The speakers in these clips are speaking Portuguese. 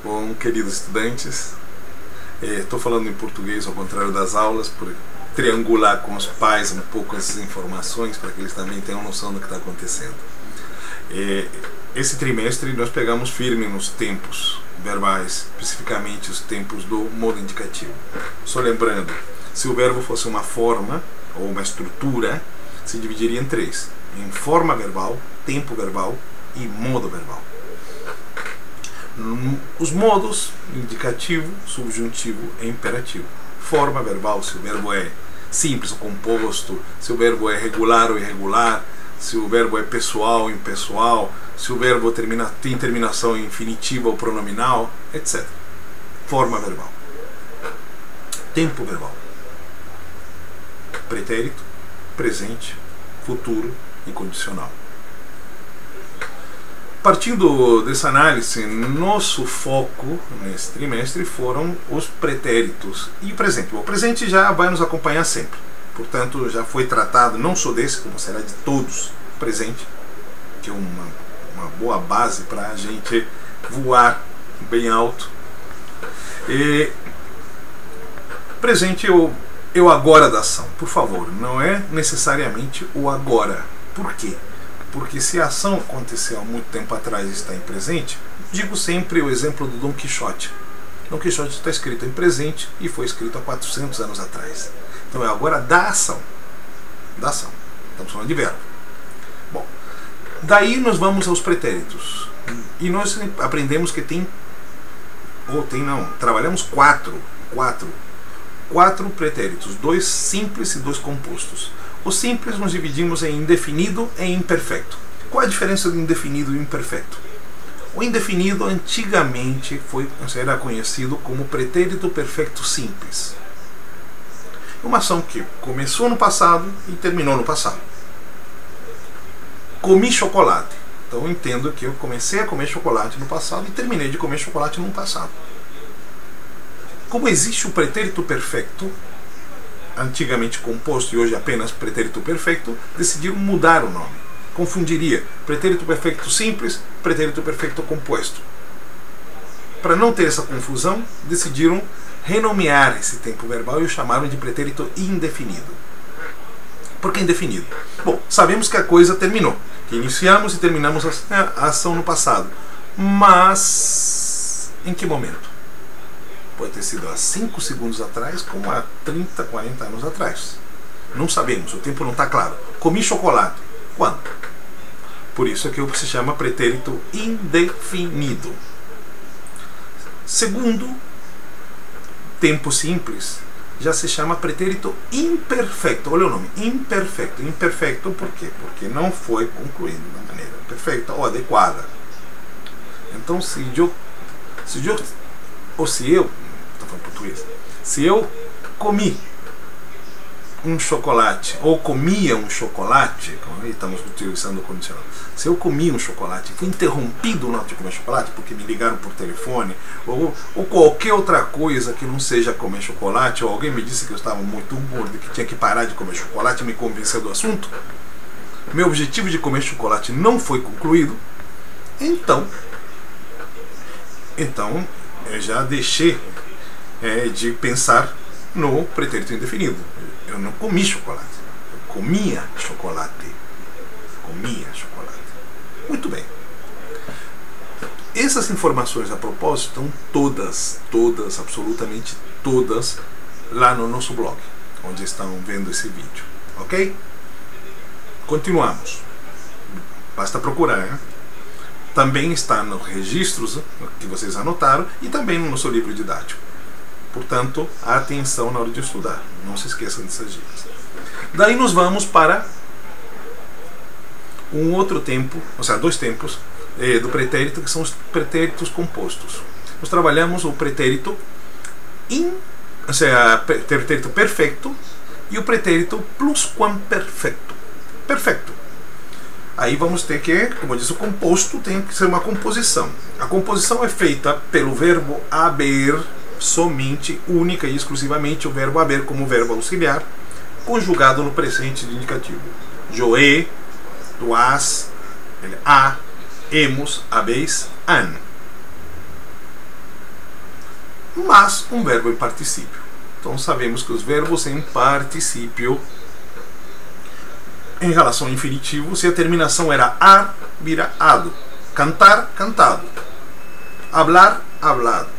Bom, queridos estudantes, estou falando em português ao contrário das aulas, por triangular com os pais um pouco essas informações para que eles também tenham noção do que está acontecendo. Esse trimestre nós pegamos firme nos tempos verbais, especificamente os tempos do modo indicativo. Só lembrando, se o verbo fosse uma forma ou uma estrutura, se dividiria em três: em forma verbal, tempo verbal e modo verbal. Os modos: indicativo, subjuntivo e imperativo. Forma verbal, se o verbo é simples ou composto, se o verbo é regular ou irregular, se o verbo é pessoal ou impessoal, se o verbo tem terminação infinitiva ou pronominal, etc. Forma verbal. Tempo verbal: pretérito, presente, futuro e condicional. Partindo dessa análise, nosso foco nesse trimestre foram os pretéritos e o presente. O presente já vai nos acompanhar sempre, portanto já foi tratado não só desse, como será de todos. O presente, que é uma boa base para a gente voar bem alto. E presente é o agora da ação, por favor, não é necessariamente o agora. Por quê? Porque se a ação aconteceu há muito tempo atrás e está em presente, digo sempre o exemplo do Dom Quixote. Dom Quixote está escrito em presente e foi escrito há 400 anos atrás. Então é agora da ação. Da ação. Estamos falando de verbo. Bom, daí nós vamos aos pretéritos. E nós aprendemos que trabalhamos quatro pretéritos, 2 simples e 2 compostos. O simples nós dividimos em indefinido e imperfeito. Qual a diferença de indefinido e imperfeito? O indefinido antigamente era conhecido como pretérito perfeito simples. Uma ação que começou no passado e terminou no passado. Comi chocolate. Então eu entendo que eu comecei a comer chocolate no passado e terminei de comer chocolate no passado. Como existe o pretérito perfeito, antigamente composto e hoje apenas pretérito perfeito, decidiram mudar o nome. Confundiria pretérito perfeito simples, pretérito perfeito composto. Para não ter essa confusão, decidiram renomear esse tempo verbal e o chamaram de pretérito indefinido. Por que indefinido? Bom, sabemos que a coisa terminou, que iniciamos e terminamos a ação no passado. Mas em que momento? Pode ter sido há 5 segundos atrás, como há 30, 40 anos atrás. Não sabemos, o tempo não está claro. Comi chocolate. Quando? Por isso é que se chama pretérito indefinido. Segundo, tempo simples, já se chama pretérito imperfeito. Olha o nome, imperfeito. Imperfeito por quê? Porque não foi concluído da maneira perfeita ou adequada. Então, se eu comi um chocolate, ou comia um chocolate, aí estamos utilizando o condicional. Se eu comi um chocolate e fui interrompido na hora de comer chocolate porque me ligaram por telefone, ou qualquer outra coisa que não seja comer chocolate, ou alguém me disse que eu estava muito gordo e que tinha que parar de comer chocolate e me convenceu do assunto, meu objetivo de comer chocolate não foi concluído, então eu já deixei de pensar no pretérito indefinido. Eu não comi chocolate, eu comia chocolate. Comia chocolate. Muito bem. Essas informações a propósito estão todas, absolutamente todas, lá no nosso blog, onde estão vendo esse vídeo. Ok? Continuamos. Basta procurar, hein? Também está nos registros que vocês anotaram e também no nosso livro didático. Portanto, atenção na hora de estudar. Não se esqueçam dessas dicas. Daí nós vamos para um outro tempo, ou seja, 2 tempos do pretérito, que são os pretéritos compostos. Nós trabalhamos o pretérito pretérito perfeito e o pretérito plusquamperfeito. Perfeito. Aí vamos ter que, como diz o composto, tem que ser uma composição. A composição é feita pelo verbo haber, somente, única e exclusivamente o verbo haber como verbo auxiliar, conjugado no presente de indicativo. Joé, tu has, a, hemos, habéis, han. mas um verbo em particípio. Então sabemos que os verbos em particípio, em relação ao infinitivo, se a terminação era ar, vira ado. Cantar, cantado. Hablar, hablado.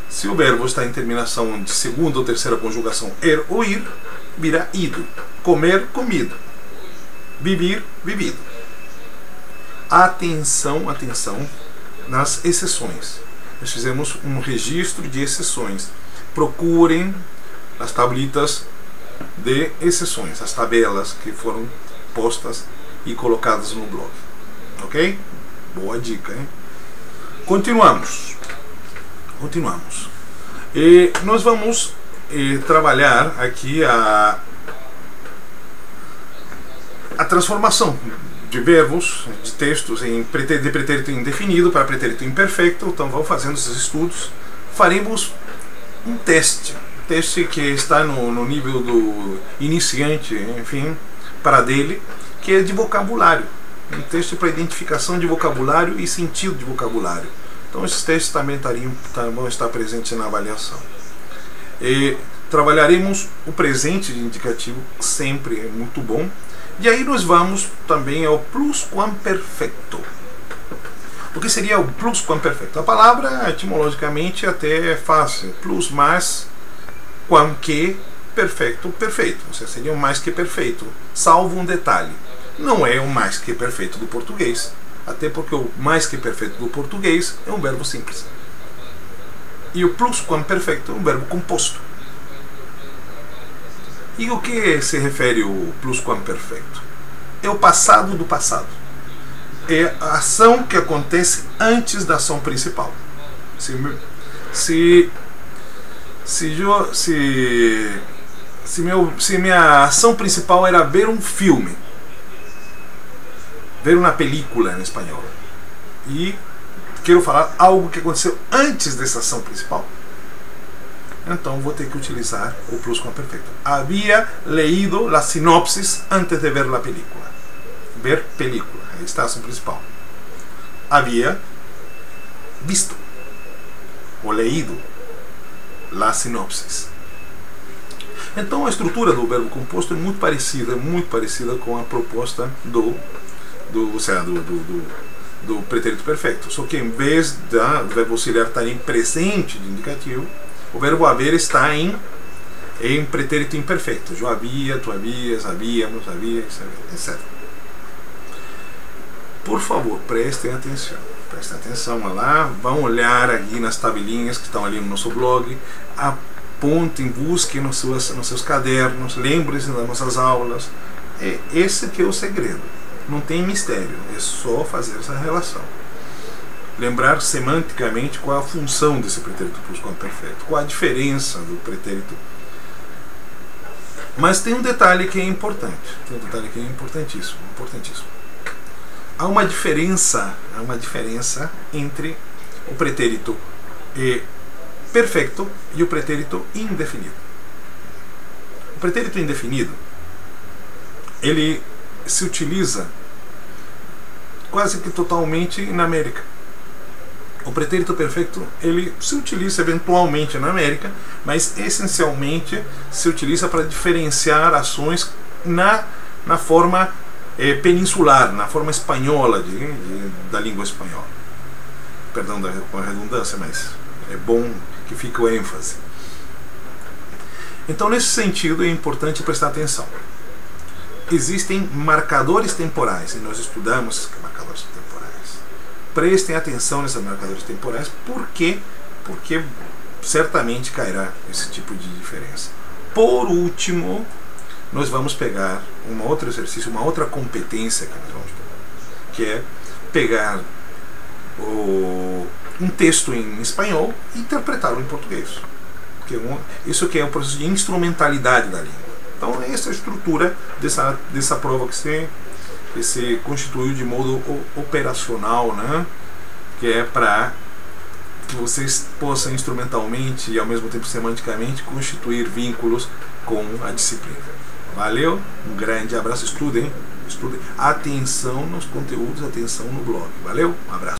Se o verbo está em terminação de segunda ou terceira conjugação er ou ir, vira ido. Comer, comido. Vivir, vivido. Atenção, atenção nas exceções. Nós fizemos um registro de exceções. Procurem as tablitas de exceções, as tabelas que foram postas e colocadas no blog. Ok? Boa dica, hein? Continuamos. E nós vamos trabalhar aqui a transformação de verbos, de textos de pretérito indefinido para pretérito imperfeito. Então vamos fazendo esses estudos. Faremos um teste que está no nível do iniciante, enfim, para dele, que é de vocabulário. Um teste para identificação de vocabulário e sentido de vocabulário. Então esses testes também vão estar presentes na avaliação. E trabalharemos o presente de indicativo, sempre é muito bom. E aí nós vamos também ao plusquamperfecto. O que seria o plusquamperfecto? A palavra etimologicamente até é fácil. Plus, mais, quam, que, perfeito, perfeito. Ou seja, seria o mais que perfeito, salvo um detalhe. Não é o mais que perfeito do português. Até porque o mais que perfeito do português é um verbo simples. E o plusquamperfecto é um verbo composto. E o que se refere o plusquamperfeito? É o passado do passado. É a ação que acontece antes da ação principal. Se minha ação principal era ver um filme, ver uma película em espanhol, e quero falar algo que aconteceu antes dessa ação principal, então vou ter que utilizar o plusquamperfecto. Havia leído la sinopsis antes de ver la película. Ver película, aí está a ação principal. Havia visto ou leído la sinopsis. Então a estrutura do verbo composto é muito parecida com a proposta do pretérito perfeito. Só que em vez do verbo auxiliar estar em presente de indicativo, o verbo haver está em pretérito imperfeito. Eu havia, tu havias, havíamos, havia, etc. Por favor, prestem atenção. Prestem atenção lá. Vão olhar aqui nas tabelinhas que estão ali no nosso blog. Apontem, busquem nos seus cadernos. Lembrem-se das nossas aulas. Esse que é o segredo. Não tem mistério. É só fazer essa relação. Lembrar semanticamente qual a função desse pretérito plusquamperfeito, qual a diferença do pretérito. Mas tem um detalhe que é importante, importantíssimo. Há uma diferença entre o pretérito perfeito e o pretérito indefinido. O pretérito indefinido, ele se utiliza quase que totalmente na América. O pretérito perfeito, ele se utiliza eventualmente na América, mas essencialmente se utiliza para diferenciar ações na forma peninsular, na forma espanhola da língua espanhola. Perdão com a redundância, mas é bom que fique o ênfase. Então, nesse sentido, é importante prestar atenção. Existem marcadores temporais, e nós estudamos esses marcadores temporais. Prestem atenção nesses marcadores temporais, porque certamente cairá esse tipo de diferença. Por último, nós vamos pegar um outro exercício, uma outra competência que nós vamos pegar, que é pegar um texto em espanhol e interpretá-lo em português. Isso que é um processo de instrumentalidade da língua. Então, essa é a estrutura dessa prova que se constituiu de modo operacional, né? Que é para que vocês possam instrumentalmente e ao mesmo tempo semanticamente constituir vínculos com a disciplina. Valeu? Um grande abraço. Estudem. Atenção nos conteúdos, atenção no blog. Valeu? Um abraço.